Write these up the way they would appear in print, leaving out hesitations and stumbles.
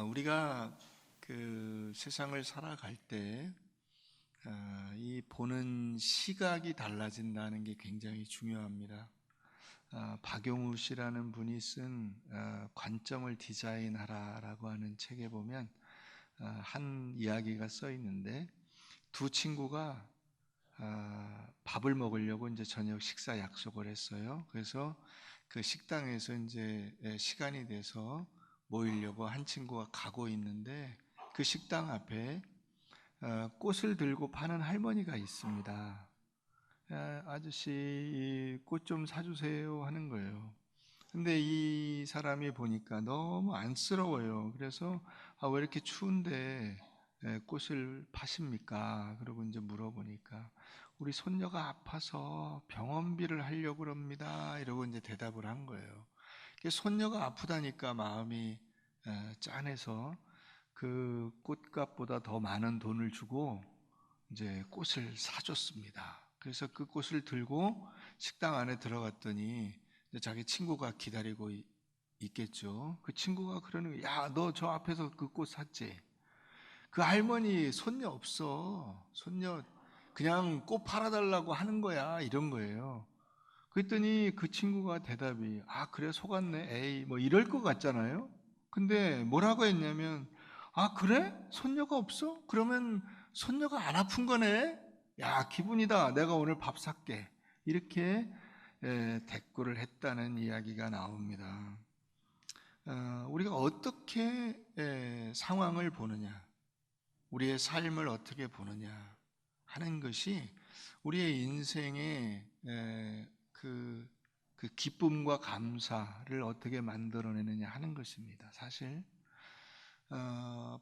우리가 그 세상을 살아갈 때, 이 보는 시각이 달라진다는 게 굉장히 중요합니다. 박용우 씨라는 분이 쓴 관점을 디자인하라라고 하는 책에 보면 한 이야기가 써 있는데, 두 친구가 밥을 먹으려고 이제 저녁 식사 약속을 했어요. 그래서 그 식당에서 이제 시간이 돼서 모이려고 한 친구가 가고 있는데, 그 식당 앞에 꽃을 들고 파는 할머니가 있습니다. 아저씨, 꽃 좀 사주세요 하는 거예요. 근데 이 사람이 보니까 너무 안쓰러워요. 그래서 왜 이렇게 추운데 꽃을 파십니까? 그러고 이제 물어보니까 우리 손녀가 아파서 병원비를 하려고 그럽니다. 이러고 이제 대답을 한 거예요. 손녀가 아프다니까 마음이 짠해서 그 꽃값보다 더 많은 돈을 주고 이제 꽃을 사줬습니다. 그래서 그 꽃을 들고 식당 안에 들어갔더니 자기 친구가 기다리고 있겠죠. 그 친구가 그러는 거예요. 야, 너 저 앞에서 그 꽃 샀지? 그 할머니 손녀 없어. 손녀 그냥 꽃 팔아달라고 하는 거야. 이런 거예요. 그랬더니 그 친구가 대답이 그래 속았네. 에이 뭐 이럴 것 같잖아요. 근데 뭐라고 했냐면 그래? 손녀가 없어? 그러면 손녀가 안 아픈 거네? 야 기분이다. 내가 오늘 밥 살게. 이렇게 대꾸를 했다는 이야기가 나옵니다. 우리가 어떻게 상황을 보느냐, 우리의 삶을 어떻게 보느냐 하는 것이 우리의 인생의 그 기쁨과 감사를 어떻게 만들어내느냐 하는 것입니다. 사실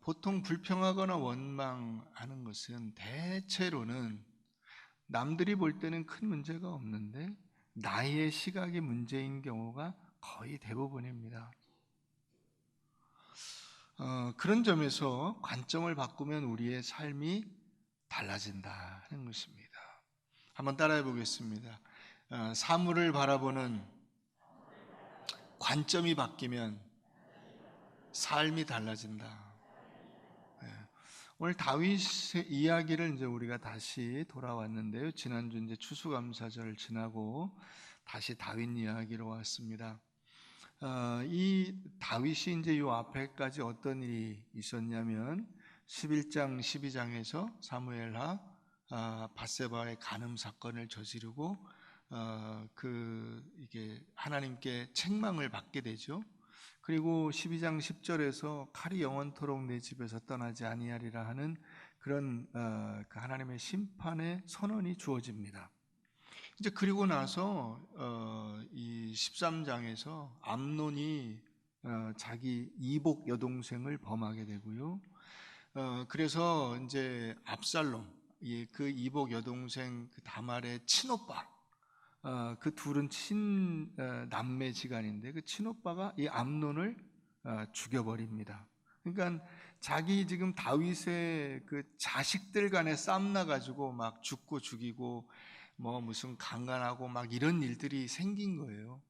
보통 불평하거나 원망하는 것은 대체로는 남들이 볼 때는 큰 문제가 없는데 나의 시각이 문제인 경우가 거의 대부분입니다. 그런 점에서 관점을 바꾸면 우리의 삶이 달라진다 하는 것입니다. 한번 따라해 보겠습니다. 사물을 바라보는 관점이 바뀌면 삶이 달라진다. 오늘 다윗의 이야기를 이제 우리가 다시 돌아왔는데요. 지난주 이제 추수감사절 지나고 다시 다윗 이야기로 왔습니다. 이 다윗이 이제 요 앞에까지 어떤 일이 있었냐면 11장 12장에서 사무엘하 밧세바의 간음 사건을 저지르고 이게 하나님께 책망을 받게 되죠. 그리고 12장 10절에서 칼이 영원토록 내 집에서 떠나지 아니하리라 하는 그런 그 하나님의 심판의 선언이 주어집니다. 이제 그리고 나서 이 13장에서 암논이 자기 이복 여동생을 범하게 되고요. 그래서 이제 압살롬, 그 이복 여동생 그 다말의 친오빠, 그 둘은 남매지간인데 그 친오빠가 이 암논을 죽여버립니다. 그러니까 자기 지금 다윗의 그 자식들 간에 싸움 나가지고 막 죽고 죽이고 뭐 무슨 강간하고 막 이런 일들이 생긴 거예요.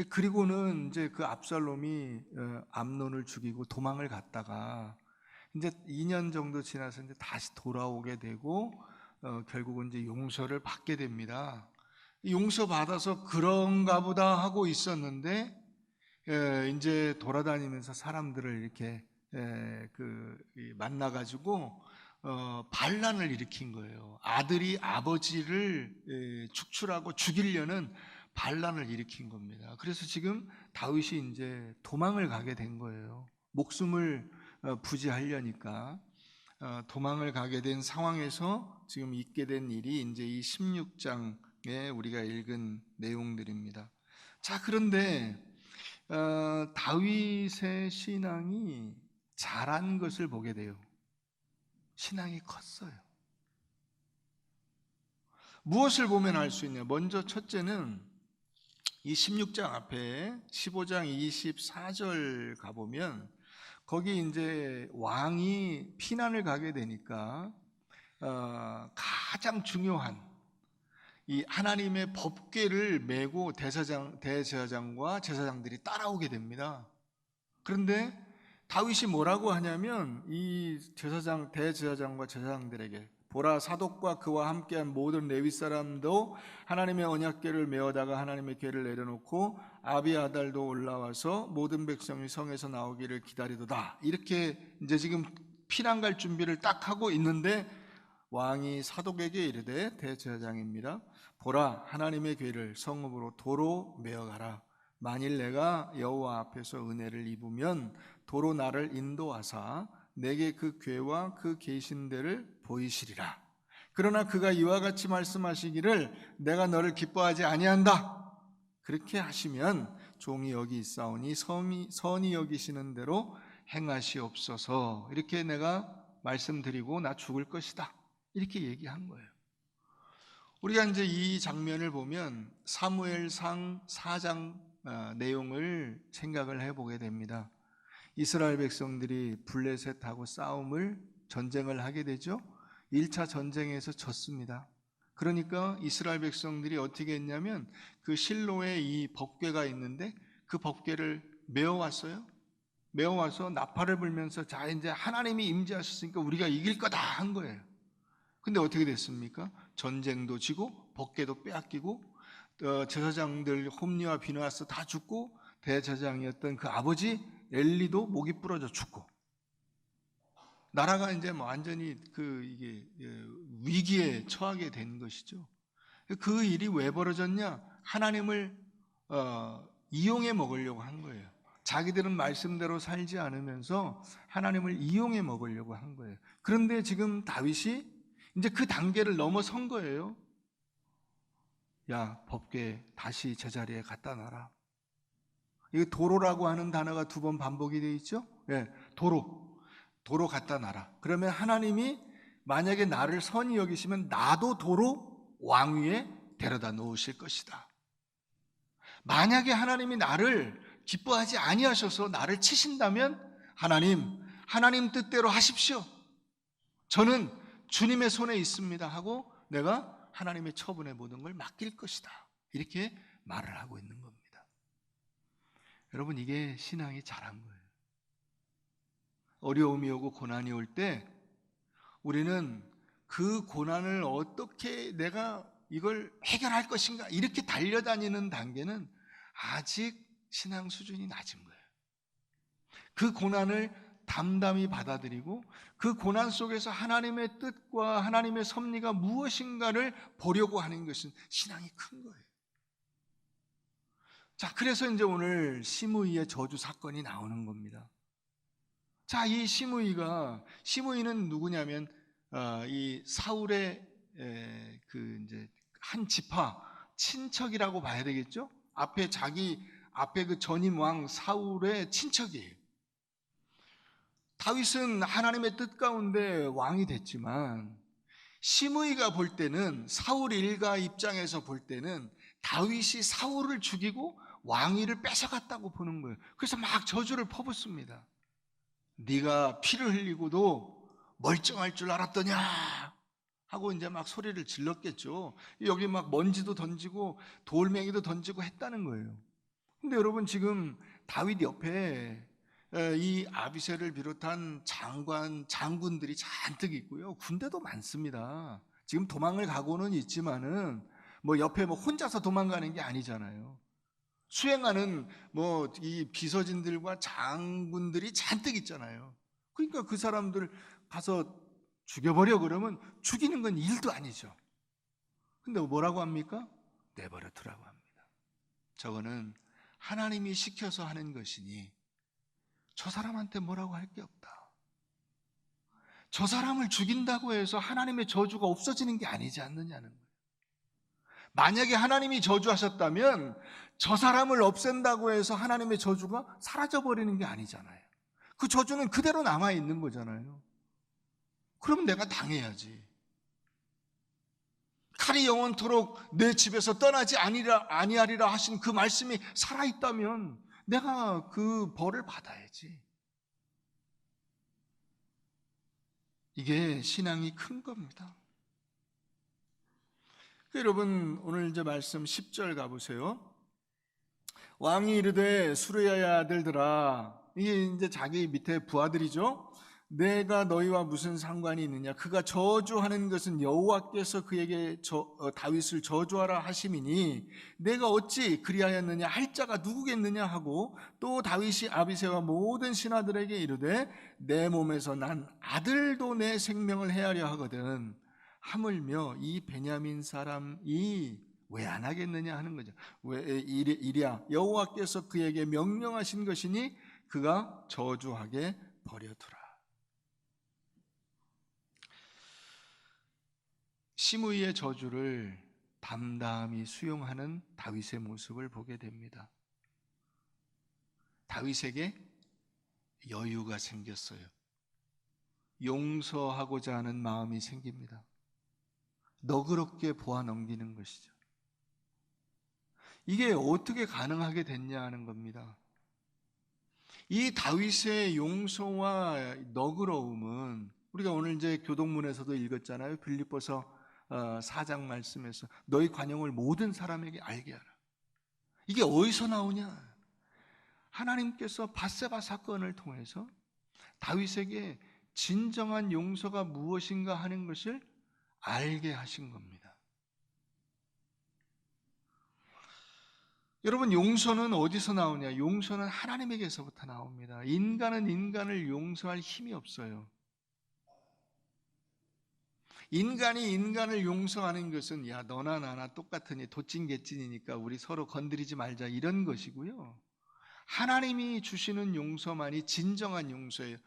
그리고는 이제 그 압살롬이 암논을 죽이고 도망을 갔다가 이제 2년 정도 지나서 이제 다시 돌아오게 되고 결국은 이제 용서를 받게 됩니다. 용서받아서 그런가 보다 하고 있었는데 이제 돌아다니면서 사람들을 이렇게 만나가지고 반란을 일으킨 거예요. 아들이 아버지를 축출하고 죽이려는 반란을 일으킨 겁니다. 그래서 지금 다윗이 이제 도망을 가게 된 거예요. 목숨을 부지하려니까 도망을 가게 된 상황에서 지금 있게 된 일이 이제 이 16장에 우리가 읽은 내용들입니다. 자, 그런데 다윗의 신앙이 자란 것을 보게 돼요. 신앙이 컸어요. 무엇을 보면 알 수 있냐? 먼저 첫째는 이 16장 앞에 15장 24절 가보면 거기 이제 왕이 피난을 가게 되니까 가장 중요한 이 하나님의 법궤를 메고 대제사장과 제사장들이 따라오게 됩니다. 그런데 다윗이 뭐라고 하냐면 이 제사장 대제사장과 제사장들에게 보라, 사독과 그와 함께한 모든 레위 사람도 하나님의 언약궤를 메어다가 하나님의 궤를 내려놓고 아비아달도 올라와서 모든 백성이 성에서 나오기를 기다리도다. 이렇게 이제 지금 피난 갈 준비를 딱 하고 있는데 왕이 사독에게 이르되, 대제사장입니다, 보라, 하나님의 궤를 성읍으로 도로 메어가라. 만일 내가 여호와 앞에서 은혜를 입으면 도로 나를 인도하사 내게 그 궤와 그 계신 데를 보이시리라. 그러나 그가 이와 같이 말씀하시기를 내가 너를 기뻐하지 아니한다. 그렇게 하시면 종이 여기 있사오니 선이 여기시는 대로 행하시옵소서. 이렇게 내가 말씀드리고 나 죽을 것이다. 이렇게 얘기한 거예요. 우리가 이제 이 장면을 보면 사무엘상 4장 내용을 생각을 해보게 됩니다. 이스라엘 백성들이 블레셋하고 전쟁을 하게 되죠. 1차 전쟁에서 졌습니다. 그러니까 이스라엘 백성들이 어떻게 했냐면 그 실로에 이 법궤가 있는데 그 법궤를 메어왔어요. 메어와서 나팔을 불면서 자, 이제 하나님이 임재하셨으니까 우리가 이길 거다 한 거예요. 근데 어떻게 됐습니까? 전쟁도 지고 법궤도 빼앗기고 제사장들 홈리와 비느하스 다 죽고 대제사장이었던 그 아버지 엘리도 목이 부러져 죽고 나라가 이제 완전히 이게 위기에 처하게 된 것이죠. 그 일이 왜 벌어졌냐? 하나님을 이용해 먹으려고 한 거예요. 자기들은 말씀대로 살지 않으면서 하나님을 이용해 먹으려고 한 거예요. 그런데 지금 다윗이 이제 그 단계를 넘어선 거예요. 야, 법궤 다시 제자리에 갖다 놔라. 이거 도로라고 하는 단어가 2번 반복이 되어 있죠? 네, 도로 갖다 놔라. 그러면 하나님이 만약에 나를 선히 여기시면 나도 도로 왕위에 데려다 놓으실 것이다. 만약에 하나님이 나를 기뻐하지 아니하셔서 나를 치신다면 하나님 뜻대로 하십시오. 저는 주님의 손에 있습니다 하고 내가 하나님의 처분의 모든 걸 맡길 것이다. 이렇게 말을 하고 있는 겁니다. 여러분, 이게 신앙이 잘한 거예요. 어려움이 오고 고난이 올 때 우리는 그 고난을 어떻게 내가 이걸 해결할 것인가 이렇게 달려다니는 단계는 아직 신앙 수준이 낮은 거예요. 그 고난을 담담히 받아들이고 그 고난 속에서 하나님의 뜻과 하나님의 섭리가 무엇인가를 보려고 하는 것은 신앙이 큰 거예요. 자, 그래서 이제 오늘 시므이의 저주 사건이 나오는 겁니다. 자, 이 시므이는 누구냐면 이 사울의 이제 한 지파 친척이라고 봐야 되겠죠? 앞에 그 전임 왕 사울의 친척이에요. 다윗은 하나님의 뜻 가운데 왕이 됐지만 시므이가 볼 때는 사울 일가 입장에서 볼 때는 다윗이 사울을 죽이고 왕위를 뺏어갔다고 보는 거예요. 그래서 막 저주를 퍼붓습니다. 네가 피를 흘리고도 멀쩡할 줄 알았더냐 하고 이제 막 소리를 질렀겠죠. 여기 막 먼지도 던지고 돌멩이도 던지고 했다는 거예요. 근데 여러분, 지금 다윗 옆에 이 아비새를 비롯한 장군들이 잔뜩 있고요. 군대도 많습니다. 지금 도망을 가고는 있지만은 옆에 혼자서 도망가는 게 아니잖아요. 수행하는 이 비서진들과 장군들이 잔뜩 있잖아요. 그러니까 그 사람들 가서 죽여버려 그러면 죽이는 건 일도 아니죠. 근데 뭐라고 합니까? 내버려 두라고 합니다. 저거는 하나님이 시켜서 하는 것이니 저 사람한테 뭐라고 할 게 없다. 저 사람을 죽인다고 해서 하나님의 저주가 없어지는 게 아니지 않느냐는 거예요. 만약에 하나님이 저주하셨다면 저 사람을 없앤다고 해서 하나님의 저주가 사라져버리는 게 아니잖아요. 그 저주는 그대로 남아있는 거잖아요. 그럼 내가 당해야지. 칼이 영원토록 내 집에서 떠나지 아니하리라 하신 그 말씀이 살아있다면 내가 그 벌을 받아야지. 이게 신앙이 큰 겁니다. 여러분, 오늘 이제 말씀 10절 가보세요. 왕이 이르되 수르야의 아들들아 이게 이제 자기 밑에 부하들이죠. 내가 너희와 무슨 상관이 있느냐? 그가 저주하는 것은 여호와께서 그에게 다윗을 저주하라 하심이니 내가 어찌 그리하였느냐 할 자가 누구겠느냐 하고, 또 다윗이 아비새와 모든 신하들에게 이르되 내 몸에서 난 아들도 내 생명을 해하려 하거든. 하물며 이 베냐민 사람이 왜 안 하겠느냐 하는 거죠. 왜 이랴 여호와께서 그에게 명령하신 것이니 그가 저주하게 버려두라. 시므이의 저주를 담담히 수용하는 다윗의 모습을 보게 됩니다. 다윗에게 여유가 생겼어요. 용서하고자 하는 마음이 생깁니다. 너그럽게 보아 넘기는 것이죠. 이게 어떻게 가능하게 됐냐 하는 겁니다. 이 다윗의 용서와 너그러움은 우리가 오늘 이제 교동문에서도 읽었잖아요. 빌립보서 4장 말씀에서 너희 관용을 모든 사람에게 알게 하라. 이게 어디서 나오냐? 하나님께서 밧세바 사건을 통해서 다윗에게 진정한 용서가 무엇인가 하는 것을 알게 하신 겁니다. 여러분, 용서는 어디서 나오냐? 용서는 하나님에게서부터 나옵니다. 인간은 인간을 용서할 힘이 없어요. 인간이 인간을 용서하는 것은 야 너나 나나 똑같으니 도찐개찐이니까 우리 서로 건드리지 말자 이런 것이고요. 하나님이 주시는 용서만이 진정한 용서예요.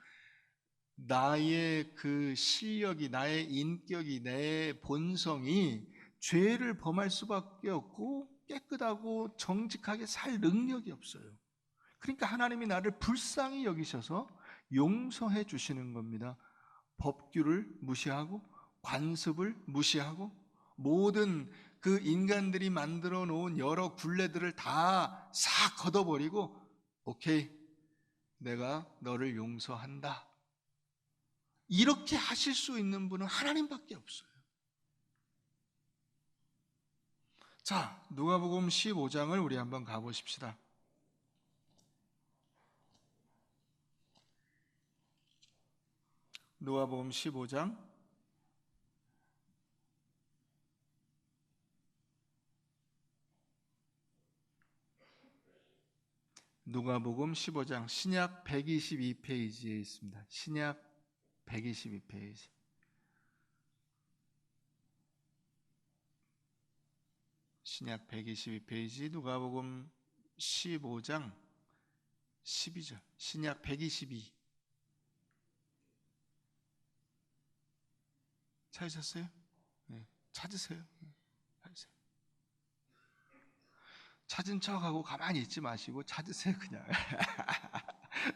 나의 그 실력이, 나의 인격이, 내 본성이 죄를 범할 수밖에 없고 깨끗하고 정직하게 살 능력이 없어요. 그러니까 하나님이 나를 불쌍히 여기셔서 용서해 주시는 겁니다. 법규를 무시하고 관습을 무시하고 모든 그 인간들이 만들어 놓은 여러 굴레들을 다 싹 걷어버리고 오케이, 내가 너를 용서한다. 이렇게 하실 수 있는 분은 하나님밖에 없어요. 자, 누가복음 15장을 우리 한번 가보십시다. 누가복음 15장 누가복음 15장 신약 122페이지에 있습니다. 신약 122페이지. 신약 122페이지 누가복음 15장 12절. 신약 122. 찾으셨어요? 네, 찾으세요. 찾으세요. 찾은 척하고 가만히 있지 마시고 찾으세요. 그냥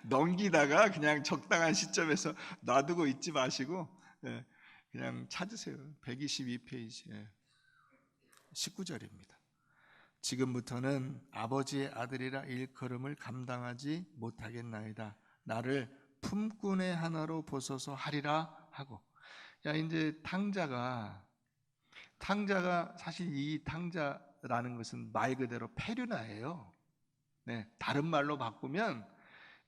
넘기다가 그냥 적당한 시점에서 놔두고 있지 마시고 그냥 찾으세요. 122페이지 19절입니다. 지금부터는 아버지의 아들이라 일컬음을 감당하지 못하겠나이다. 나를 품꾼의 하나로 보소서 하리라 하고. 야, 이제 탕자가 사실 이 탕자라는 것은 말 그대로 페류나예요. 네, 다른 말로 바꾸면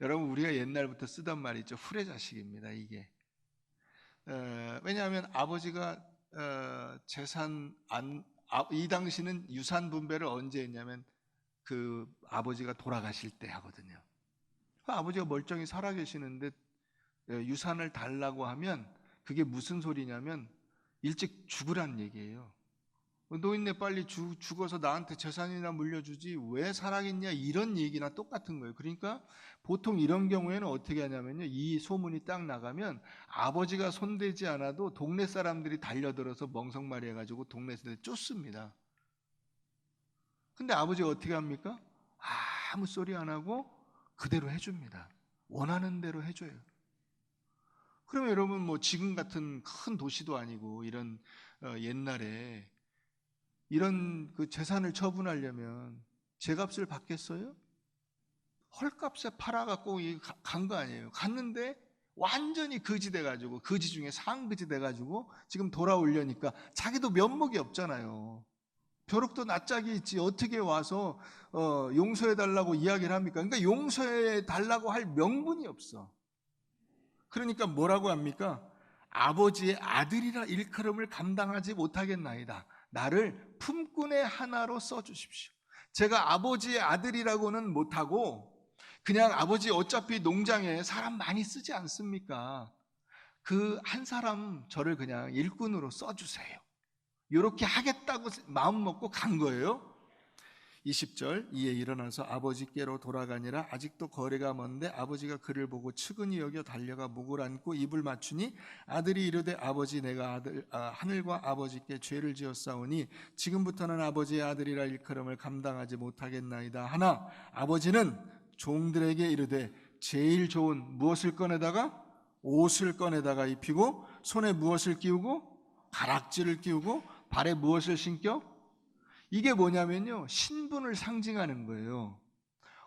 여러분 우리가 옛날부터 쓰던 말이죠. 후레자식입니다. 이게 왜냐하면 아버지가 재산 이 당시는 유산 분배를 언제 했냐면 그 아버지가 돌아가실 때 하거든요. 아버지가 멀쩡히 살아계시는데 유산을 달라고 하면 그게 무슨 소리냐면 일찍 죽으란 얘기예요. 노인네 빨리 죽어서 나한테 재산이나 물려주지 왜 살아겠냐 이런 얘기나 똑같은 거예요. 그러니까 보통 이런 경우에는 어떻게 하냐면요, 이 소문이 딱 나가면 아버지가 손대지 않아도 동네 사람들이 달려들어서 멍석말이 해가지고 동네 사람들 쫓습니다. 근데 아버지가 어떻게 합니까? 아무 소리 안 하고 그대로 해줍니다. 원하는 대로 해줘요. 그러면 여러분 뭐 지금 같은 큰 도시도 아니고 이런 옛날에 이런 그 재산을 처분하려면 제값을 받겠어요? 헐값에 팔아갖고 간 거 아니에요. 갔는데 완전히 거지 돼가지고, 거지 중에 상거지 돼가지고 지금 돌아오려니까 자기도 면목이 없잖아요. 교력도 낯짝이 있지 어떻게 와서 용서해달라고 이야기를 합니까? 그러니까 용서해달라고 할 명분이 없어. 그러니까 뭐라고 합니까? 아버지의 아들이라 일컬음을 감당하지 못하겠나이다. 나를 품꾼의 하나로 써주십시오. 제가 아버지의 아들이라고는 못하고 그냥 아버지 어차피 농장에 사람 많이 쓰지 않습니까? 그 한 사람 저를 그냥 일꾼으로 써주세요. 이렇게 하겠다고 마음 먹고 간 거예요. 20절 이에 일어나서 아버지께로 돌아가니라. 아직도 거리가 먼데 아버지가 그를 보고 측은히 여겨 달려가 목을 안고 입을 맞추니 아들이 이르되 아버지 내가 하늘과 아버지께 죄를 지었사오니 지금부터는 아버지의 아들이라 일컬음을 감당하지 못하겠나이다 하나 아버지는 종들에게 이르되 제일 좋은 무엇을 꺼내다가 옷을 꺼내다가 입히고 손에 무엇을 끼우고 가락지를 끼우고 발에 무엇을 신겨? 이게 뭐냐면요, 신분을 상징하는 거예요.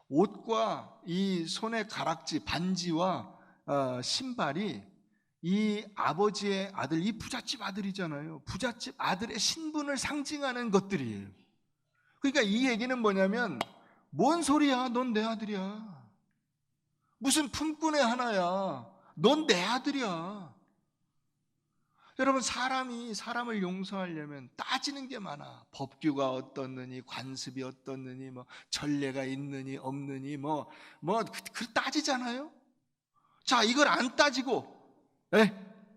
옷과 이 손의 가락지, 반지와 신발이 이 아버지의 아들, 이 부잣집 아들이잖아요. 부잣집 아들의 신분을 상징하는 것들이에요. 그러니까 이 얘기는 뭐냐면 뭔 소리야, 넌 내 아들이야. 무슨 품꾼의 하나야. 넌 내 아들이야. 여러분, 사람이 사람을 용서하려면 따지는 게 많아. 법규가 어떻느니, 관습이 어떻느니, 전례가 있느니 없느니, 그 따지잖아요. 자, 이걸 안 따지고,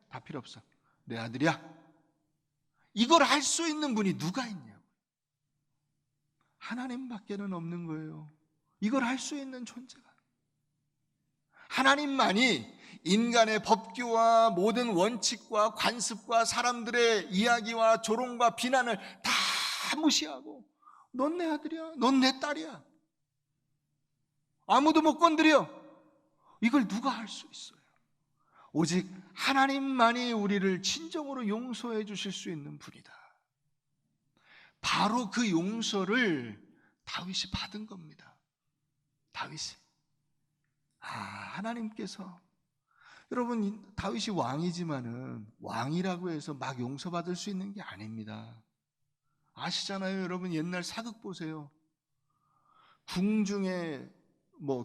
다 필요 없어. 내 아들이야. 이걸 할 수 있는 분이 누가 있냐고. 하나님밖에는 없는 거예요. 이걸 할 수 있는 존재가. 하나님만이 인간의 법규와 모든 원칙과 관습과 사람들의 이야기와 조롱과 비난을 다 무시하고 넌 내 아들이야, 넌 내 딸이야, 아무도 못 건드려. 이걸 누가 할 수 있어요? 오직 하나님만이 우리를 진정으로 용서해 주실 수 있는 분이다. 바로 그 용서를 다윗이 받은 겁니다. 다윗이. 하나님께서, 여러분, 다윗이 왕이지만은 왕이라고 해서 막 용서받을 수 있는 게 아닙니다. 아시잖아요. 여러분, 옛날 사극 보세요. 궁중에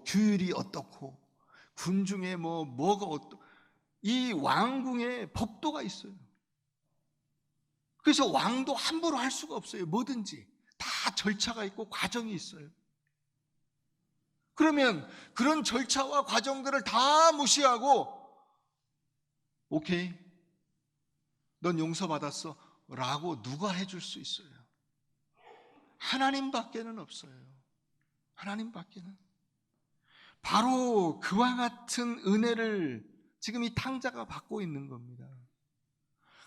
규율이 어떻고 군중에 뭐가 어떻고, 이 왕궁에 법도가 있어요. 그래서 왕도 함부로 할 수가 없어요. 뭐든지 다 절차가 있고 과정이 있어요. 그러면 그런 절차와 과정들을 다 무시하고 오케이, 넌 용서받았어 라고 누가 해줄 수 있어요? 하나님밖에는 없어요. 하나님밖에는. 바로 그와 같은 은혜를 지금 이 탕자가 받고 있는 겁니다.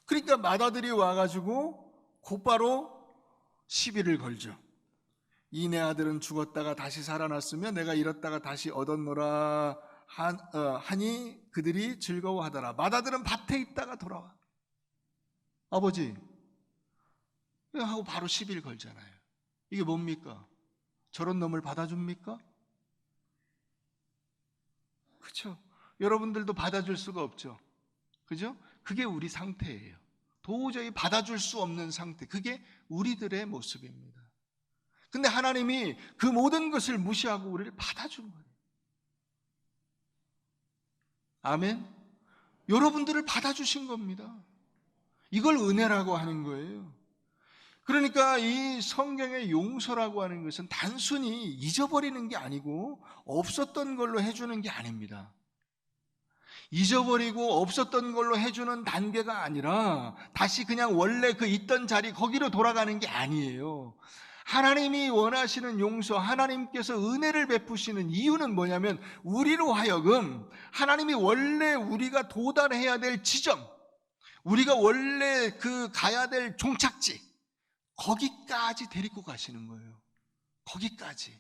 그러니까 맏아들이 와가지고 곧바로 시비를 걸죠. 이 내 아들은 죽었다가 다시 살아났으며 내가 잃었다가 다시 얻었노라 하니 그들이 즐거워하더라. 맏아들은 밭에 있다가 돌아와. 아버지 하고 바로 시비를 걸잖아요. 이게 뭡니까? 저런 놈을 받아줍니까? 그렇죠? 여러분들도 받아줄 수가 없죠. 그죠? 그게 우리 상태예요. 도저히 받아줄 수 없는 상태. 그게 우리들의 모습입니다. 근데 하나님이 그 모든 것을 무시하고 우리를 받아준 거예요. 아멘? 여러분들을 받아주신 겁니다. 이걸 은혜라고 하는 거예요. 그러니까 이 성경의 용서라고 하는 것은 단순히 잊어버리는 게 아니고 없었던 걸로 해주는 게 아닙니다. 잊어버리고 없었던 걸로 해주는 단계가 아니라 다시 그냥 원래 그 있던 자리 거기로 돌아가는 게 아니에요. 하나님이 원하시는 용서, 하나님께서 은혜를 베푸시는 이유는 뭐냐면 우리로 하여금 하나님이 원래 우리가 도달해야 될 지점, 우리가 원래 그 가야 될 종착지, 거기까지 데리고 가시는 거예요. 거기까지.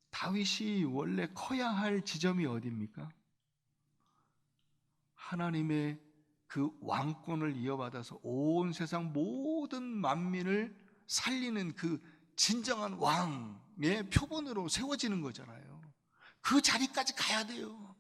다윗이 원래 커야 할 지점이 어디입니까? 하나님의 그 왕권을 이어받아서 온 세상 모든 만민을 살리는 그 진정한 왕의 표본으로 세워지는 거잖아요. 그 자리까지 가야 돼요.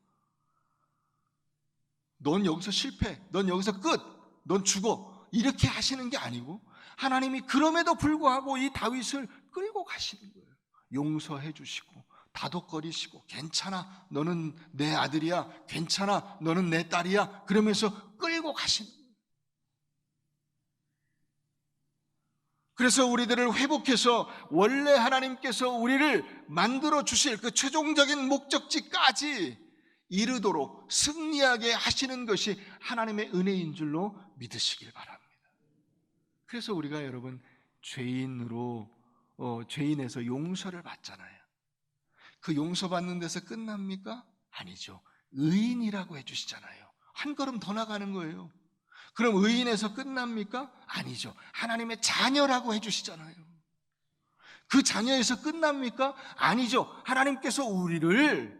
넌 여기서 실패, 넌 여기서 끝, 넌 죽어, 이렇게 하시는 게 아니고 하나님이 그럼에도 불구하고 이 다윗을 끌고 가시는 거예요. 용서해 주시고 다독거리시고, 괜찮아, 너는 내 아들이야, 괜찮아, 너는 내 딸이야, 그러면서 끌고 가시는 거예요. 그래서 우리들을 회복해서 원래 하나님께서 우리를 만들어 주실 그 최종적인 목적지까지 이르도록 승리하게 하시는 것이 하나님의 은혜인 줄로 믿으시길 바랍니다. 그래서 우리가 여러분 죄인에서 용서를 받잖아요. 그 용서받는 데서 끝납니까? 아니죠. 의인이라고 해주시잖아요. 한 걸음 더 나가는 거예요. 그럼 의인에서 끝납니까? 아니죠. 하나님의 자녀라고 해주시잖아요. 그 자녀에서 끝납니까? 아니죠. 하나님께서 우리를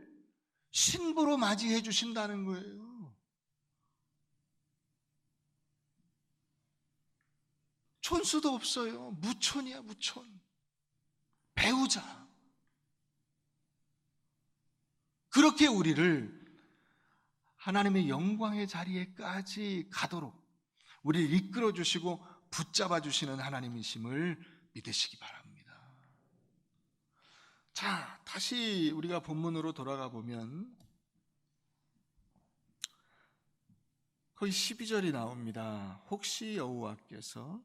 신부로 맞이해 주신다는 거예요. 촌수도 없어요. 무촌이야, 무촌. 배우자. 그렇게 우리를 하나님의 영광의 자리에까지 가도록 우리를 이끌어 주시고 붙잡아 주시는 하나님이심을 믿으시기 바랍니다. 자, 다시 우리가 본문으로 돌아가 보면 거기 12절이 나옵니다. 혹시 여호와께서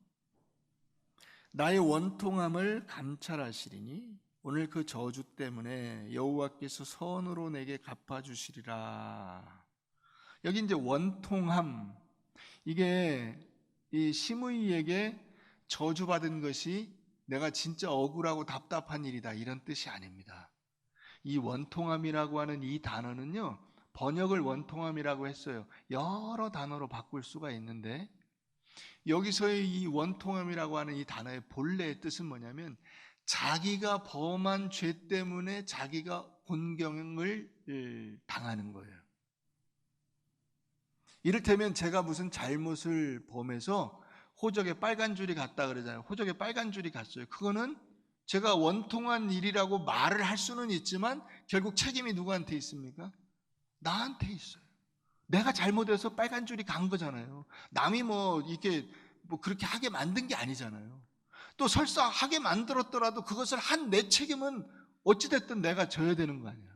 나의 원통함을 감찰하시리니 오늘 그 저주 때문에 여호와께서 선으로 내게 갚아주시리라. 여기 이제 원통함, 이게 이 시므이에게 저주받은 것이 내가 진짜 억울하고 답답한 일이다, 이런 뜻이 아닙니다. 이 원통함이라고 하는 이 단어는요, 번역을 원통함이라고 했어요. 여러 단어로 바꿀 수가 있는데 여기서의 이 원통함이라고 하는 이 단어의 본래의 뜻은 뭐냐면 자기가 범한 죄 때문에 자기가 곤경을 당하는 거예요. 이를테면 제가 무슨 잘못을 범해서 호적에 빨간 줄이 갔다 그러잖아요. 호적에 빨간 줄이 갔어요. 그거는 제가 원통한 일이라고 말을 할 수는 있지만 결국 책임이 누구한테 있습니까? 나한테 있어요. 내가 잘못해서 빨간 줄이 간 거잖아요. 남이 이렇게 그렇게 하게 만든 게 아니잖아요. 또 설사 하게 만들었더라도 그것을 한 내 책임은 어찌됐든 내가 져야 되는 거 아니야.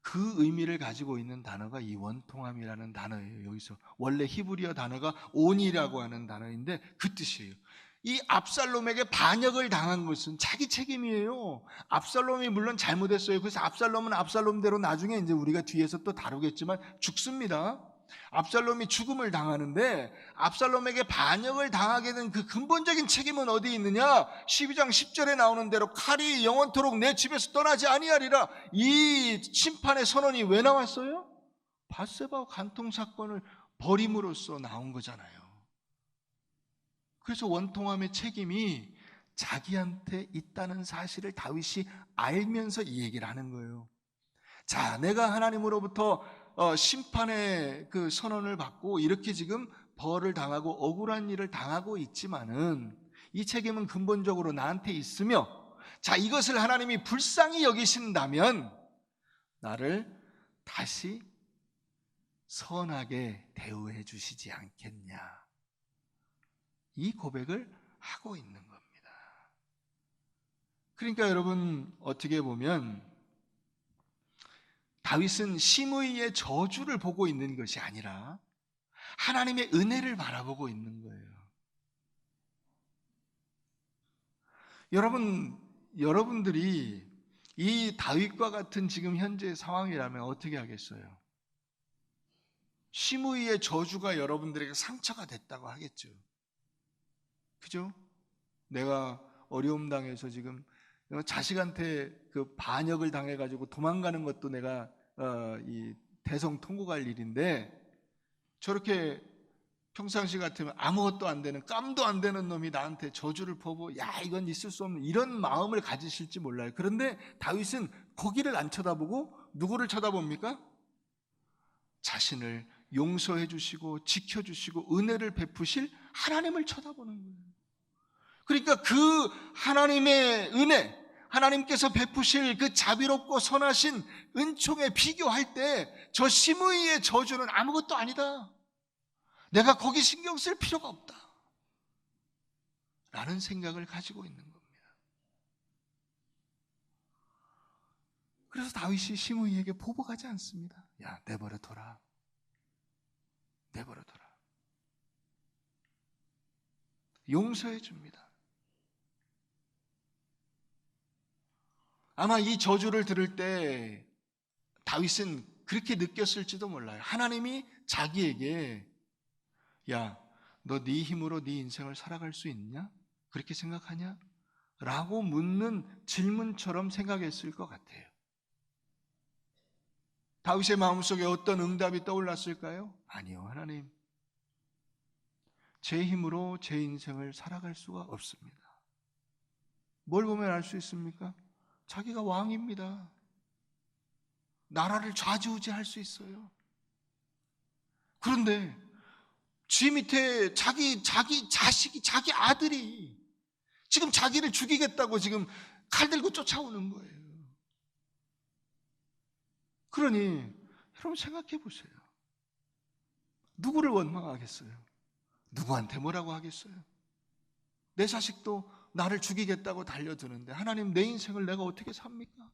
그 의미를 가지고 있는 단어가 이 원통함이라는 단어예요. 여기서 원래 히브리어 단어가 온이라고 하는 단어인데 그 뜻이에요. 이 압살롬에게 반역을 당한 것은 자기 책임이에요. 압살롬이 물론 잘못했어요. 그래서 압살롬은 압살롬대로 나중에 이제 우리가 뒤에서 또 다루겠지만 죽습니다. 압살롬이 죽음을 당하는데 압살롬에게 반역을 당하게 된 그 근본적인 책임은 어디 있느냐? 12장 10절에 나오는 대로 칼이 영원토록 내 집에서 떠나지 아니하리라. 이 심판의 선언이 왜 나왔어요? 밧세바 간통 사건을 벌임으로써 나온 거잖아요. 그래서 원통함의 책임이 자기한테 있다는 사실을 다윗이 알면서 이 얘기를 하는 거예요. 자, 내가 하나님으로부터 심판의 그 선언을 받고 이렇게 지금 벌을 당하고 억울한 일을 당하고 있지만은 이 책임은 근본적으로 나한테 있으며, 자, 이것을 하나님이 불쌍히 여기신다면 나를 다시 선하게 대우해 주시지 않겠냐, 이 고백을 하고 있는 겁니다. 그러니까 여러분, 어떻게 보면 다윗은 시므이의 저주를 보고 있는 것이 아니라 하나님의 은혜를 바라보고 있는 거예요. 여러분들이 이 다윗과 같은 지금 현재 상황이라면 어떻게 하겠어요? 시므이의 저주가 여러분들에게 상처가 됐다고 하겠죠. 그죠? 내가 어려움 당해서 지금 자식한테 그 반역을 당해가지고 도망가는 것도 내가 이 대성통곡할 일인데, 저렇게 평상시 같으면 아무것도 안 되는, 깜도 안 되는 놈이 나한테 저주를 퍼부어, 야, 이건 있을 수 없는, 이런 마음을 가지실지 몰라요. 그런데 다윗은 거기를 안 쳐다보고 누구를 쳐다봅니까? 자신을 용서해 주시고 지켜주시고 은혜를 베푸실 하나님을 쳐다보는 거예요. 그러니까 그 하나님의 은혜, 하나님께서 베푸실 그 자비롭고 선하신 은총에 비교할 때 저 시므이의 저주는 아무것도 아니다. 내가 거기 신경 쓸 필요가 없다 라는 생각을 가지고 있는 겁니다. 그래서 다윗이 시므이에게 보복하지 않습니다. 야, 내버려둬라. 내버려둬라. 용서해 줍니다. 아마 이 저주를 들을 때 다윗은 그렇게 느꼈을지도 몰라요. 하나님이 자기에게 야, 너 네 힘으로 네 인생을 살아갈 수 있냐? 그렇게 생각하냐? 라고 묻는 질문처럼 생각했을 것 같아요. 다윗의 마음속에 어떤 응답이 떠올랐을까요? 아니요, 하나님. 제 힘으로 제 인생을 살아갈 수가 없습니다. 뭘 보면 알 수 있습니까? 자기가 왕입니다. 나라를 좌지우지할 수 있어요. 그런데 쥐 밑에 자기 자식이, 자기 아들이 지금 자기를 죽이겠다고 지금 칼 들고 쫓아오는 거예요. 그러니 여러분 생각해 보세요. 누구를 원망하겠어요? 누구한테 뭐라고 하겠어요? 내 자식도 나를 죽이겠다고 달려드는데 하나님, 내 인생을 내가 어떻게 삽니까?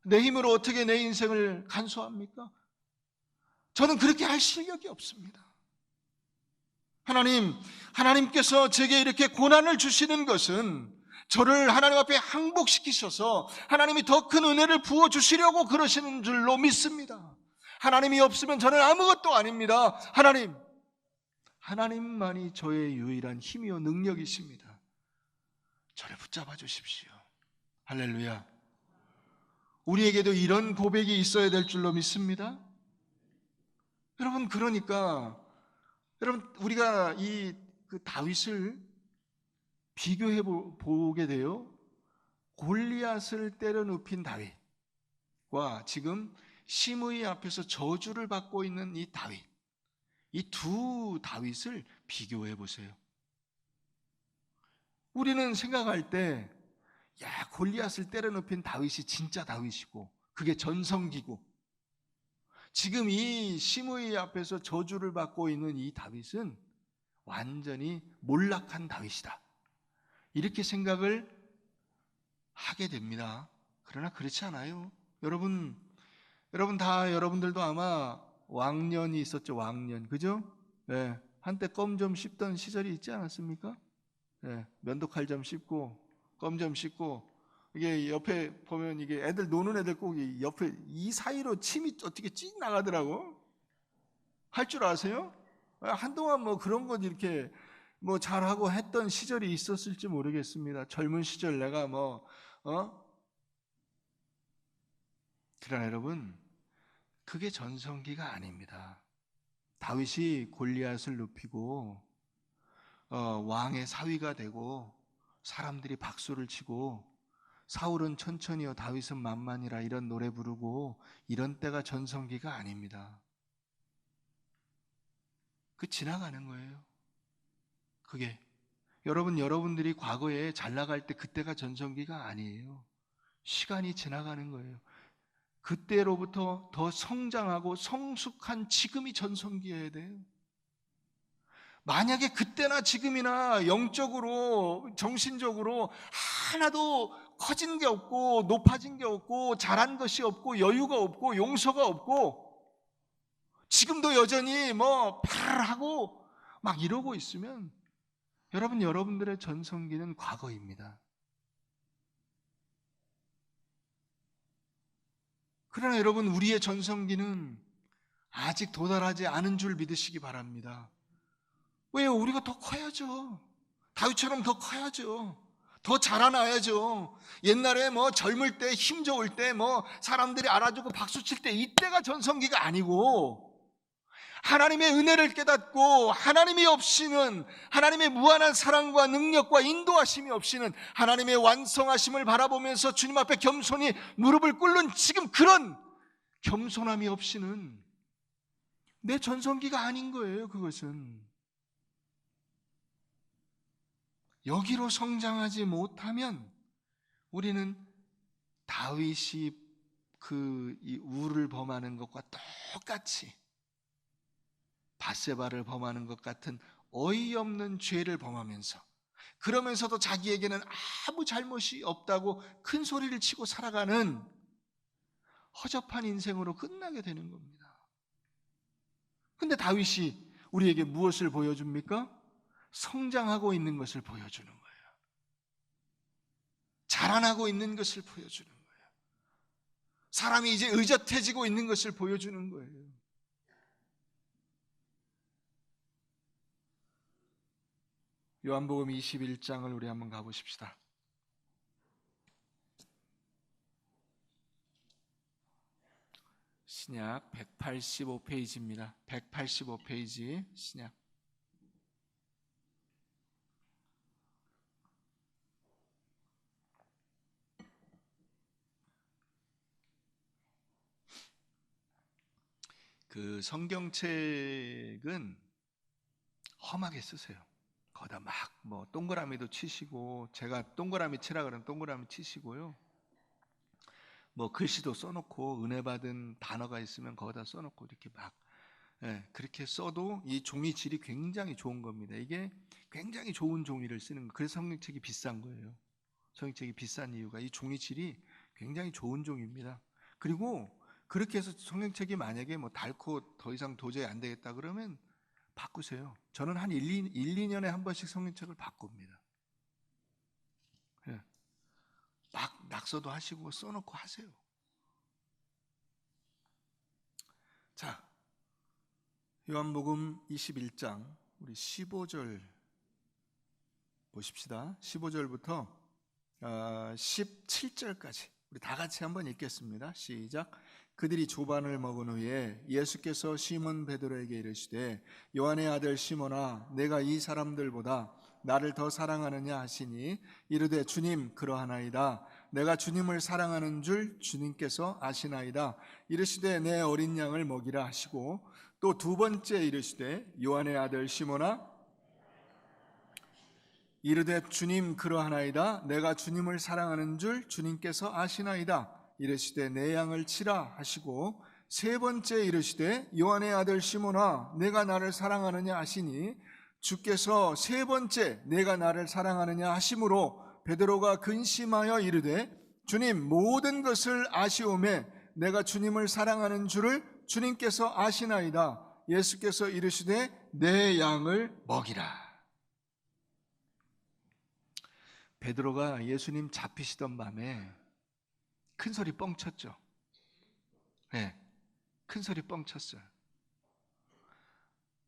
내 힘으로 어떻게 내 인생을 간수합니까? 저는 그렇게 할 실력이 없습니다. 하나님께서 제게 이렇게 고난을 주시는 것은 저를 하나님 앞에 항복시키셔서 하나님이 더 큰 은혜를 부어주시려고 그러시는 줄로 믿습니다. 하나님이 없으면 저는 아무것도 아닙니다. 하나님만이 저의 유일한 힘이요 능력이십니다. 저를 붙잡아 주십시오. 할렐루야. 우리에게도 이런 고백이 있어야 될 줄로 믿습니다. 여러분, 그러니까 우리가 그 다윗을 비교해 보게 돼요. 골리앗을 때려 눕힌 다윗과 지금 시므이 앞에서 저주를 받고 있는 이 다윗, 이 두 다윗을 비교해 보세요. 우리는 생각할 때 야, 골리앗을 때려 눕힌 다윗이 진짜 다윗이고 그게 전성기고, 지금 이 시므이 앞에서 저주를 받고 있는 이 다윗은 완전히 몰락한 다윗이다, 이렇게 생각을 하게 됩니다. 그러나 그렇지 않아요. 여러분들도 아마 왕년이 있었죠. 왕년, 그죠? 네, 한때 껌 좀 씹던 시절이 있지 않았습니까? 네, 면도칼 좀 씹고 껌 좀 씹고, 이게 옆에 보면 이게 애들 노는 애들 꼭 옆에 이 사이로 침이 어떻게 찡 나가더라고. 할 줄 아세요? 한동안 뭐 그런 것 이렇게 뭐 잘하고 했던 시절이 있었을지 모르겠습니다. 젊은 시절 내가 그러나 여러분, 그게 전성기가 아닙니다. 다윗이 골리앗을 눕히고 왕의 사위가 되고 사람들이 박수를 치고 사울은 천천히요 다윗은 만만이라 이런 노래 부르고 이런 때가 전성기가 아닙니다. 그 지나가는 거예요. 그게 여러분들이 과거에 잘 나갈 때 그때가 전성기가 아니에요. 시간이 지나가는 거예요. 그때로부터 더 성장하고 성숙한 지금이 전성기여야 돼요. 만약에 그때나 지금이나 영적으로 정신적으로 하나도 커진 게 없고 높아진 게 없고 잘한 것이 없고 여유가 없고 용서가 없고 지금도 여전히 파하고 막 이러고 있으면 여러분들의 전성기는 과거입니다. 그러나 여러분, 우리의 전성기는 아직 도달하지 않은 줄 믿으시기 바랍니다. 왜요? 우리가 더 커야죠. 다윗처럼 더 커야죠. 더 자라나야죠. 옛날에 젊을 때, 힘 좋을 때, 사람들이 알아주고 박수 칠 때, 이때가 전성기가 아니고, 하나님의 은혜를 깨닫고 하나님이 없이는, 하나님의 무한한 사랑과 능력과 인도하심이 없이는 하나님의 완성하심을 바라보면서 주님 앞에 겸손히 무릎을 꿇는 지금 그런 겸손함이 없이는 내 전성기가 아닌 거예요. 그것은 여기로 성장하지 못하면 우리는 다윗이 이 우를 범하는 것과 똑같이 밧세바를 범하는 것 같은 어이없는 죄를 범하면서, 그러면서도 자기에게는 아무 잘못이 없다고 큰 소리를 치고 살아가는 허접한 인생으로 끝나게 되는 겁니다. 근데 다윗이 우리에게 무엇을 보여줍니까? 성장하고 있는 것을 보여주는 거예요. 자라나고 있는 것을 보여주는 거예요. 사람이 이제 의젓해지고 있는 것을 보여주는 거예요. 요한복음 21장을 우리 한번 가보십시다. 신약 185페이지입니다. 185페이지 신약. 그 성경책은 험하게 쓰세요. 거기다 막 뭐 동그라미도 치시고, 제가 동그라미 치라 그러면 동그라미 치시고요. 뭐 글씨도 써놓고, 은혜 받은 단어가 있으면 거기다 써놓고 이렇게 막, 그렇게 써도 이 종이 질이 굉장히 좋은 겁니다. 이게 굉장히 좋은 종이를 쓰는 거예요. 그래서 성경책이 비싼 거예요. 성경책이 비싼 이유가 이 종이 질이 굉장히 좋은 종입니다. 그리고 그렇게 해서 성경책이 만약에 뭐 닳고 더 이상 도저히 안 되겠다 그러면 바꾸세요. 저는 한 2년에 한 번씩 성경책을 바꿉니다. 막 낙서도 하시고 써놓고 하세요. 자, 요한복음 21장 우리 15절 보십시다. 15절부터 17절까지 우리 다 같이 한번 읽겠습니다. 시작. 그들이 조반을 먹은 후에 예수께서 시몬 베드로에게 이르시되 요한의 아들 시몬아, 내가 이 사람들보다 나를 더 사랑하느냐 하시니, 이르되 주님 그러하나이다. 내가 주님을 사랑하는 줄 주님께서 아시나이다. 이르시되 내 어린 양을 먹이라 하시고, 또 두 번째 이르시되 요한의 아들 시몬아, 이르되 주님 그러하나이다. 내가 주님을 사랑하는 줄 주님께서 아시나이다. 이르시되 내 양을 치라 하시고, 세 번째 이르시되 요한의 아들 시몬아, 내가 나를 사랑하느냐 하시니, 주께서 세 번째 내가 나를 사랑하느냐 하심으로 베드로가 근심하여 이르되 주님 모든 것을 아시오매 내가 주님을 사랑하는 줄을 주님께서 아시나이다. 예수께서 이르시되 내 양을 먹이라. 베드로가 예수님 잡히시던 밤에 큰 소리 뻥 쳤죠. 큰 소리 뻥 쳤어요.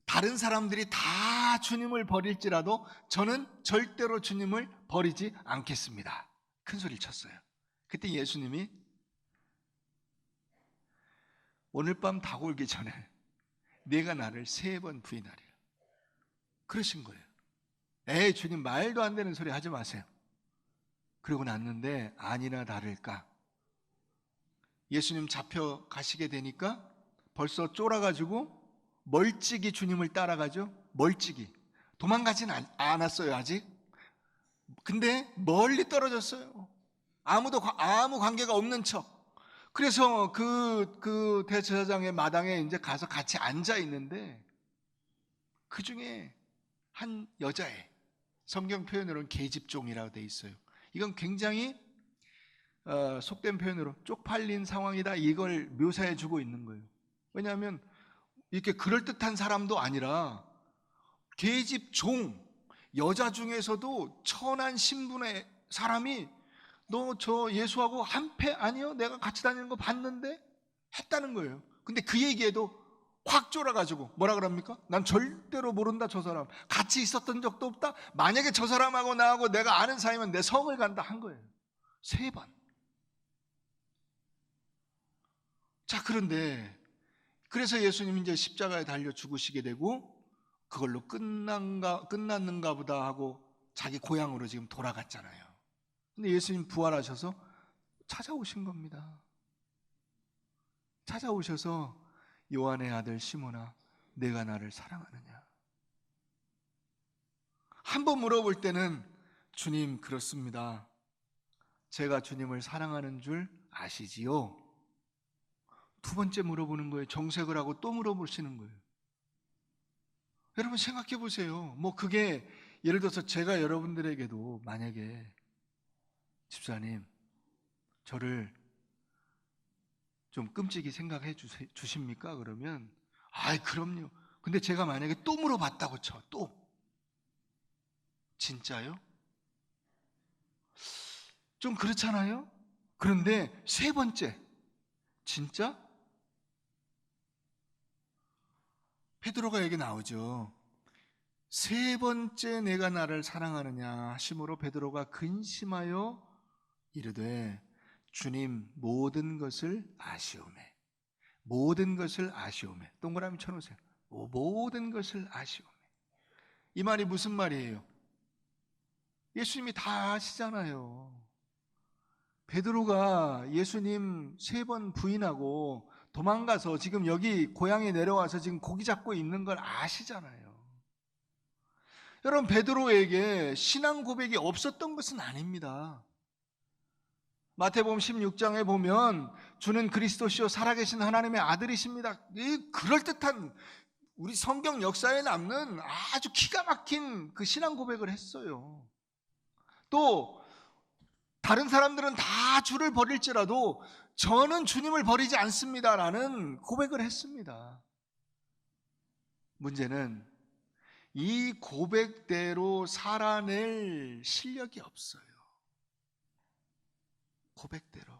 다른 사람들이 다 주님을 버릴지라도 저는 절대로 주님을 버리지 않겠습니다. 큰 소리를 쳤어요. 그때 예수님이 오늘 밤 다가오기 전에 네가 나를 3번 부인하리라 그러신 거예요. 에이 주님, 말도 안 되는 소리 하지 마세요. 그러고 났는데 아니나 다를까 예수님 잡혀가시게 되니까 벌써 쫄아가지고 멀찍이 주님을 따라가죠. 멀찍이. 도망가진 않았어요 아직. 근데 멀리 떨어졌어요. 아무 관계가 없는 척. 그래서 그 대제사장의 마당에 이제 가서 같이 앉아 있는데, 그 중에 한 여자애, 성경 표현으로는 계집종이라고 돼 있어요. 이건 굉장히 속된 표현으로 쪽팔린 상황이다, 이걸 묘사해 주고 있는 거예요. 왜냐하면 이렇게 그럴듯한 사람도 아니라 계집종, 여자 중에서도 천한 신분의 사람이 너 저 예수하고 한패 아니요? 내가 같이 다니는 거 봤는데? 했다는 거예요. 근데 그 얘기에도 확 쫄아가지고 뭐라 그럽니까? 난 절대로 모른다, 저 사람. 같이 있었던 적도 없다. 만약에 저 사람하고 나하고 내가 아는 사이면 내 성을 간다 한 거예요. 3번. 자, 그런데 그래서 예수님이 이제 십자가에 달려 죽으시게 되고 그걸로 끝났는가 보다 하고 자기 고향으로 지금 돌아갔잖아요. 근데 예수님 부활하셔서 찾아오신 겁니다. 찾아오셔서 요한의 아들 시몬아, 내가 나를 사랑하느냐? 한 번 물어볼 때는 주님 그렇습니다. 제가 주님을 사랑하는 줄 아시지요? 두 번째 물어보는 거예요. 정색을 하고 또 물어보시는 거예요. 여러분 생각해 보세요. 뭐 그게 예를 들어서 제가 여러분들에게도 만약에 집사님 저를 좀 끔찍이 생각해 주십니까? 그러면 아이 그럼요. 근데 제가 만약에 또 물어봤다고 쳐. 또 진짜요? 좀 그렇잖아요? 그런데 세 번째 진짜? 베드로가 여기 나오죠. 세 번째 내가 나를 사랑하느냐 하심으로 베드로가 근심하여 이르되 주님 모든 것을 아시오매. 모든 것을 아시오매. 동그라미 쳐놓으세요. 모든 것을 아시오매. 이 말이 무슨 말이에요? 예수님이 다 아시잖아요. 베드로가 예수님 세 번 부인하고 도망가서 지금 여기 고향에 내려와서 지금 고기 잡고 있는 걸 아시잖아요. 여러분 베드로에게 신앙 고백이 없었던 것은 아닙니다. 마태복음 16장에 보면 주는 그리스도시요 살아계신 하나님의 아들이십니다. 이 그럴듯한 우리 성경 역사에 남는 아주 기가 막힌 그 신앙 고백을 했어요. 또 다른 사람들은 다 주를 버릴지라도 저는 주님을 버리지 않습니다라는 고백을 했습니다. 문제는 이 고백대로 살아낼 실력이 없어요. 고백대로.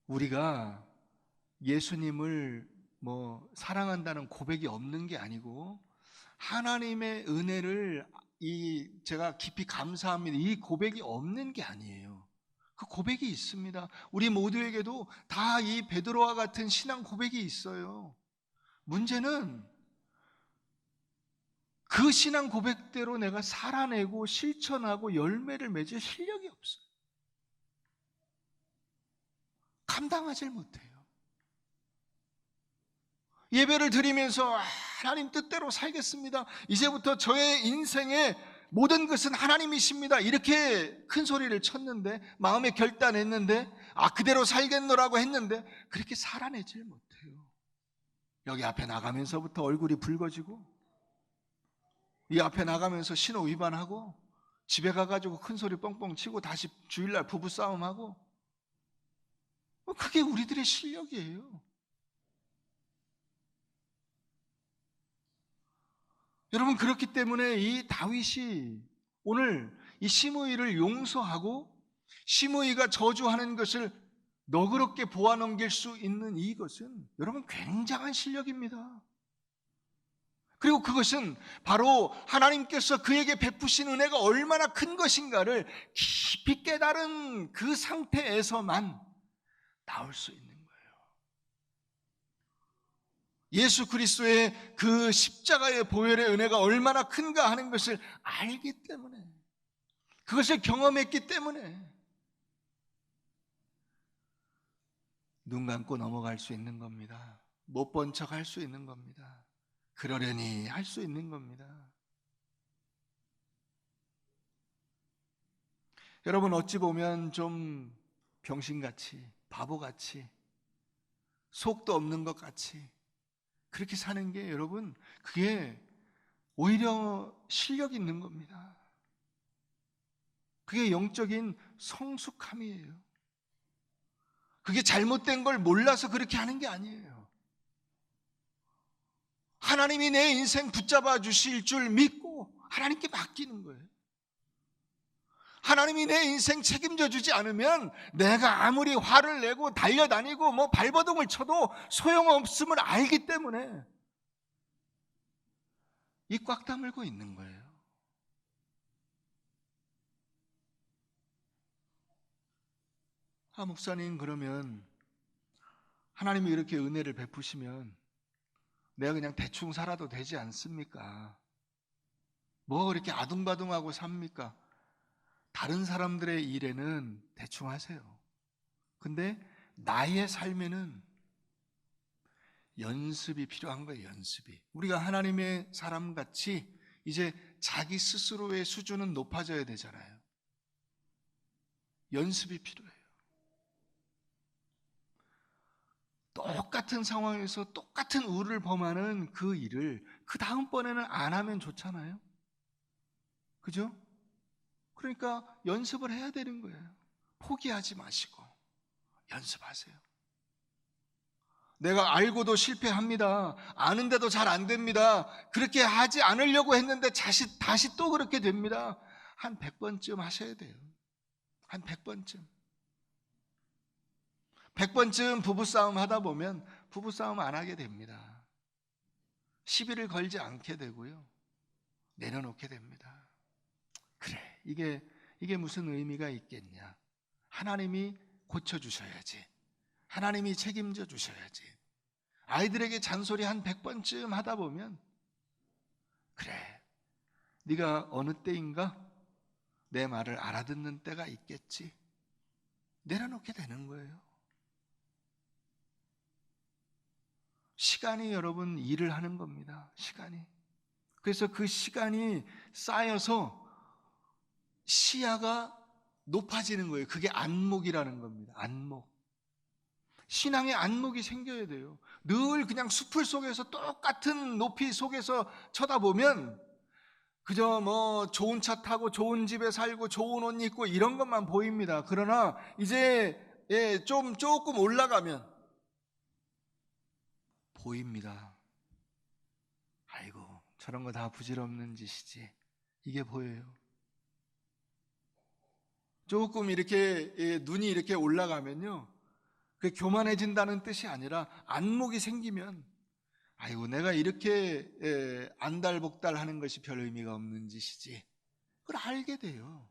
우리가 예수님을 사랑한다는 고백이 없는 게 아니고 하나님의 은혜를 제가 깊이 감사합니다. 이 고백이 없는 게 아니에요. 그 고백이 있습니다. 우리 모두에게도 다 이 베드로와 같은 신앙 고백이 있어요. 문제는 그 신앙 고백대로 내가 살아내고 실천하고 열매를 맺을 실력이 없어요. 감당하지 못해요. 예배를 드리면서 하나님 뜻대로 살겠습니다. 이제부터 저의 인생의 모든 것은 하나님이십니다. 이렇게 큰 소리를 쳤는데 마음에 결단했는데 그대로 살겠노라고 했는데 그렇게 살아내질 못해요. 여기 앞에 나가면서부터 얼굴이 붉어지고 이 앞에 나가면서 신호 위반하고 집에 가가지고 큰 소리 뻥뻥 치고 다시 주일날 부부싸움하고 그게 우리들의 실력이에요. 여러분 그렇기 때문에 이 다윗이 오늘 이 시므이를 용서하고 시므이가 저주하는 것을 너그럽게 보아 넘길 수 있는 이것은 여러분 굉장한 실력입니다. 그리고 그것은 바로 하나님께서 그에게 베푸신 은혜가 얼마나 큰 것인가를 깊이 깨달은 그 상태에서만 나올 수 있는 거예요. 예수 그리스도의 그 십자가의 보혈의 은혜가 얼마나 큰가 하는 것을 알기 때문에, 그것을 경험했기 때문에 눈 감고 넘어갈 수 있는 겁니다. 못 본 척 할 수 있는 겁니다. 그러려니 할 수 있는 겁니다. 여러분 어찌 보면 좀 병신같이 바보같이 속도 없는 것 같이 그렇게 사는 게 여러분 그게 오히려 실력이 있는 겁니다. 그게 영적인 성숙함이에요. 그게 잘못된 걸 몰라서 그렇게 하는 게 아니에요. 하나님이 내 인생 붙잡아 주실 줄 믿고 하나님께 맡기는 거예요. 하나님이 내 인생 책임져 주지 않으면 내가 아무리 화를 내고 달려다니고 발버둥을 쳐도 소용없음을 알기 때문에 입 꽉 다물고 있는 거예요. 목사님 그러면 하나님이 이렇게 은혜를 베푸시면 내가 그냥 대충 살아도 되지 않습니까? 뭐 그렇게 아둥바둥하고 삽니까? 다른 사람들의 일에는 대충 하세요. 근데 나의 삶에는 연습이 필요한 거예요. 연습이. 우리가 하나님의 사람같이 이제 자기 스스로의 수준은 높아져야 되잖아요. 연습이 필요해요. 똑같은 상황에서 똑같은 우를 범하는 그 일을 그 다음번에는 안 하면 좋잖아요. 그죠? 그러니까 연습을 해야 되는 거예요. 포기하지 마시고 연습하세요. 내가 알고도 실패합니다. 아는데도 잘 안 됩니다. 그렇게 하지 않으려고 했는데 다시 또 그렇게 됩니다. 한 100번쯤 하셔야 돼요. 한 100번쯤. 100번쯤 부부싸움 하다 보면 부부싸움 안 하게 됩니다. 시비를 걸지 않게 되고요. 내려놓게 됩니다. 그래, 이게 무슨 의미가 있겠냐. 하나님이 고쳐주셔야지. 하나님이 책임져 주셔야지. 아이들에게 잔소리 한 100번쯤 하다 보면 그래, 네가 어느 때인가 내 말을 알아듣는 때가 있겠지. 내려놓게 되는 거예요. 시간이 여러분 일을 하는 겁니다. 시간이. 그래서 그 시간이 쌓여서 시야가 높아지는 거예요. 그게 안목이라는 겁니다. 안목. 신앙의 안목이 생겨야 돼요. 늘 그냥 숲을 속에서 똑같은 높이 속에서 쳐다보면 그저 뭐 좋은 차 타고 좋은 집에 살고 좋은 옷 입고 이런 것만 보입니다. 그러나 이제 조금 올라가면 보입니다. 아이고, 저런 거 다 부질없는 짓이지. 이게 보여요. 조금 이렇게 눈이 이렇게 올라가면요, 그 교만해진다는 뜻이 아니라 안목이 생기면 아이고, 내가 이렇게 안달복달 하는 것이 별 의미가 없는 짓이지. 그걸 알게 돼요.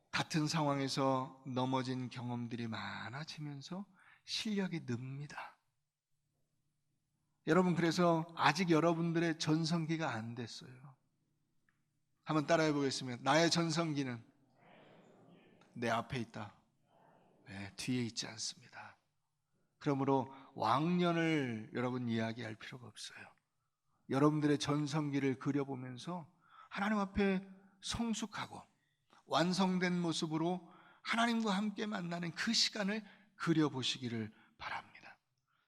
같은 상황에서 넘어진 경험들이 많아지면서 실력이 늡니다. 여러분, 그래서 아직 여러분들의 전성기가 안 됐어요. 한번 따라해 보겠습니다. 나의 전성기는 내 앞에 있다. 네, 뒤에 있지 않습니다. 그러므로 왕년을 여러분 이야기할 필요가 없어요. 여러분들의 전성기를 그려보면서 하나님 앞에 성숙하고 완성된 모습으로 하나님과 함께 만나는 그 시간을 그려보시기를 바랍니다.